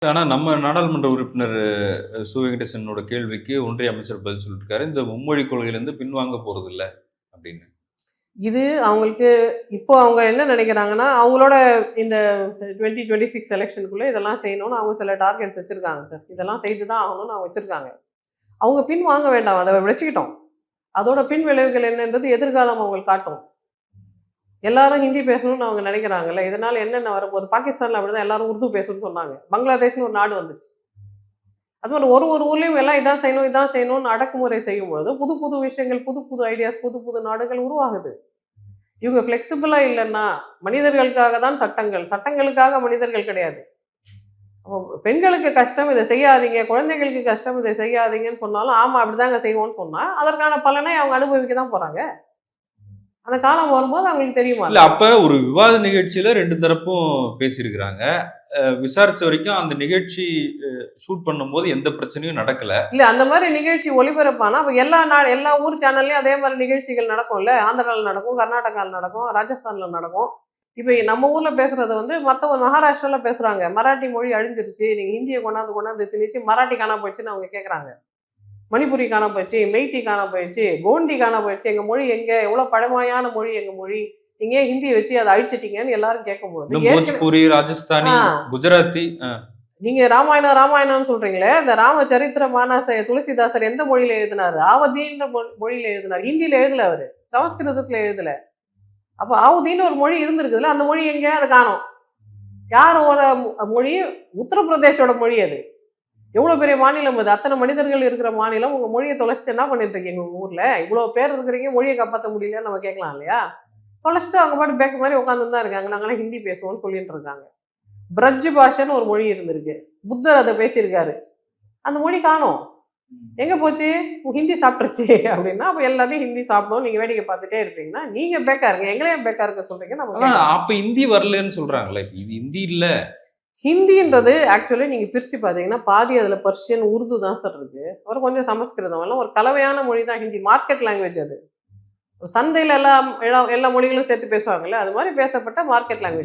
ஆனா நம்ம நாடாளுமன்ற உறுப்பினர் சு. வெங்கடேசனோட கேள்விக்கு ஒன்றிய அமைச்சர் பதில் சொல்லியிருக்காரு. இந்த மும்மொழி கொள்கையிலிருந்து பின்வாங்க போறதில்ல அப்படின்னு. இது அவங்களுக்கு இப்போ அவங்க என்ன நினைக்கிறாங்கன்னா, அவங்களோட இந்த 2026 எலக்ஷனுக்குள்ள இதெல்லாம் செய்யணும்னு அவங்க சில டார்கெட்ஸ் வச்சிருக்காங்க சார். இதெல்லாம் செய்து தான் ஆகணும்னு அவங்க வச்சிருக்காங்க. அவங்க பின் வாங்க வேண்டாம். அத வச்சுக்கிட்டோம். அதோட பின் விளைவுகள் என்னன்றது எதிர்காலம் அவங்களுக்கு காட்டும். எல்லாரும் ஹிந்தி பேசணும்னு அவங்க நினைக்கிறாங்கல்ல. இதனால என்னென்ன வரப்போகுது? பாகிஸ்தான்ல அப்படிதான் எல்லாரும் உருது பேசணும்னு சொன்னாங்க. பங்களாதேஷ்னு ஒரு நாடு வந்துச்சு. அது மாதிரி ஒரு ஒரு ஊர்லயும் எல்லாம் இதான் செய்யணும், இதான் செய்யணும்னு அடக்குமுறை செய்யும்பொழுது, புது புது விஷயங்கள், புது புது ஐடியாஸ், புது புது நாடுகள் உருவாகுது. இவங்க ஃப்ளெக்சிபிளா இல்லன்னா, மனிதர்களுக்காக தான் சட்டங்கள். சட்டங்களுக்காக மனிதர்கள் கிடையாது. அப்போ பெண்களுக்கு கஷ்டம் இத செய்யாதீங்க, குழந்தைகளுக்கு கஷ்டம் இத செய்யாதீங்கன்னு சொன்னாலும், ஆமா அப்படிதாங்க செய்வோம்ன்னு சொன்னா, அதற்கான பலனை அவங்க அனுபவிக்க தான் போறாங்க. அந்த காலம் வரும்போது அவங்களுக்கு இல்ல தெரியுமால்ல. அப்ப ஒரு விவாத நிகழ்ச்சியில 2 தரப்பும் பேசியிருக்கிறாங்க. விசாரிச்ச வரைக்கும் அந்த நிகழ்ச்சி ஷூட் பண்ணும்போது எந்த பிரச்சனையும் நடக்கல. இல்ல அந்த மாரி நிகழ்ச்சி ஒளிபரப்பானா, அப்ப எல்லா ஊர் சேனல்லயும் அதே மாரி நிகழ்ச்சிகள் நடக்கும்ல. ஆந்திரால நடக்கும், கர்நாடகால நடக்கும், ராஜஸ்தான்ல நடக்கும். இப்ப நம்ம ஊர்ல பேசுறத வந்து மத்த மகாராஷ்டிரால பேசுறாங்க. மராட்டி மொழி அழிஞ்சிருச்சு. நீங்க ஹிந்திய கொண்டாந்து கொண்டாந்து திணிச்சு மராட்டி காணாம போயிடுச்சுன்னு அவங்க கேட்கறாங்க. மணிப்புரி காணாம போயிடுச்சு, மெய்த்தி காணாம போயிடுச்சு, கோண்டி காணாம போயிடுச்சு. எங்க மொழி எங்க? எவ்வளோ பழமையான மொழி எங்க மொழி. நீங்க ஏன் ஹிந்திய வச்சு அத அழிச்சிட்டீங்கன்னு எல்லாரும் கேட்கும்போது, இன்னும் போஜ்பூரி, ராஜஸ்தானி, ஆ குஜராத்தி நீங்க ராமாயணம் ராமாயணம்னு சொல்றீங்களே, இந்த ராமச்சரித்திர மானச துளசிதாசர் எந்த மொழியில எழுதினாரு? ஆவதின்ற மொழியில எழுதினாரு. ஹிந்தியில எழுதல அவரு. சமஸ்கிருதத்துல எழுதல. அப்ப ஆவுதின்னு ஒரு மொழி இருந்திருக்குதுல்ல, அந்த மொழி எங்க? அத காணோம். யாரோட மொழி? உத்தரப்பிரதேஷோட மொழி அது. எவ்வளோ பெரிய மாநிலம் அது. அத்தனை மனிதர்கள் இருக்கிற மாநிலம். உங்க மொழிய தொலைச்சுட்டு என்ன பண்ணிட்டு இருக்கீங்க உங்க ஊர்ல? இவ்வளோ பேர் இருக்கிறீங்க, மொழிய காப்பாத்த முடியலையான்னு நம்ம கேட்கலாம் இல்லையா? தொலைச்சுட்டு அவங்க பாட்டுக்கு பேக்கு மாரி உட்காந்துன்னு தான் இருக்காங்க. நாங்கலாம் ஹிந்தி பேசுவோம்னு சொல்லிட்டு இருக்காங்க. பிரஜ் பாஷன்னு ஒரு மொழி இருந்திருக்கு. புத்தர் அத பேசியிருக்காரு. அந்த மொழி காணோம். எங்க போச்சு? ஹிந்தி சாப்பிட்டுருச்சு அப்படின்னா, அப்ப எல்லாத்தையும் ஹிந்தி சாப்பிடும். நீங்க வேடிக்கை பார்த்துட்டே இருப்பீங்கன்னா, நீங்க பேக்கா இருங்க. எங்கள ஏன் பேக்கா இருக்க சொல்றீங்கன்னு நம்ம ஆனா கேட்கலாம். அப்ப ஹிந்தி வரலன்னு சொல்றாங்கல்ல. இப்ப இது ஹிந்தி இல்ல. ஹிந்தின்றது ஆக்சுவலி நீங்க பிரிச்சு பார்த்தீங்கன்னா, பாதி அதுல பர்ஷியன், உருது தான் சார் இருக்கு. அப்புறம் கொஞ்சம் சமஸ்கிருதம். எல்லாம் ஒரு கலவையான மொழி தான் ஹிந்தி. மார்க்கெட் லாங்குவேஜ் அது. ஒரு சந்தையில எல்லா எல்லா எல்லா மொழிகளும் சேர்த்து பேசுவாங்கல்ல, அது மாரி பேசப்பட்ட மார்க்கெட் லாங்குவேஜ்.